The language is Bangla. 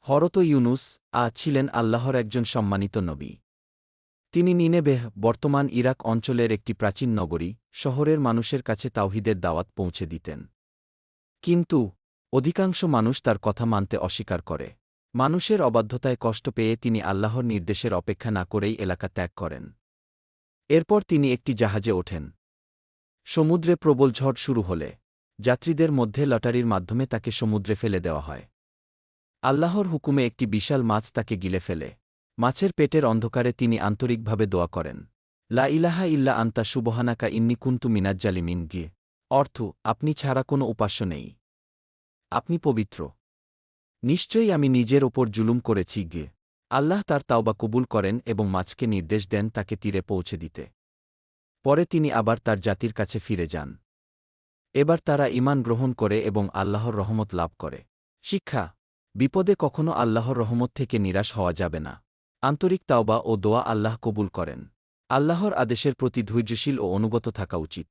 হরত ইউনুস ছিলেন আল্লাহর একজন সম্মানিত নবী। তিনি নিনেবেহ বর্তমান ইরাক অঞ্চলের একটি প্রাচীন নগরী শহরের মানুষের কাছে তাওহীদের দাওয়াত পৌঁছে দিতেন। কিন্তু অধিকাংশ মানুষ তার কথা মানতে অস্বীকার করে। মানুষের অবাধ্যতায় কষ্ট পেয়ে তিনি আল্লাহর নির্দেশের অপেক্ষা না করেই এলাকা ত্যাগ করেন। এরপর তিনি একটি জাহাজে ওঠেন। সমুদ্রে প্রবল ঝড় শুরু হলে যাত্রীদের মধ্যে লটারির মাধ্যমে তাকে সমুদ্রে ফেলে দেওয়া হয়। আল্লাহর হুকুমে একটি বিশাল মাছ তাকে গিলে ফেলে। মাছের পেটের অন্ধকারে তিনি আন্তরিকভাবে দোয়া করেন, লা ইলাহা ইল্লা আন্তা সুবহানাকা ইন্নী কুনতু মিনাজ জালিমিন গিয়ে অর্থ, আপনি ছাড়া কোনো উপাস্য নেই, আপনি পবিত্র, নিশ্চয়ই আমি নিজের ওপর জুলুম করেছি গিয়ে। আল্লাহ তার তাওবা কবুল করেন এবং মাছকে নির্দেশ দেন তাকে তীরে পৌঁছে দিতে। পরে তিনি আবার তার জাতির কাছে ফিরে যান। এবার তারা ঈমান গ্রহণ করে এবং আল্লাহর রহমত লাভ করে। শিক্ষা: বিপদে কখনো আল্লাহর রহমত থেকে নিরাশ হওয়া যাবে না। আন্তরিক তাওবা ও দোয়া আল্লাহ কবুল করেন। আল্লাহর আদেশের প্রতি ধৈর্যশীল ও অনুগত থাকা উচিত।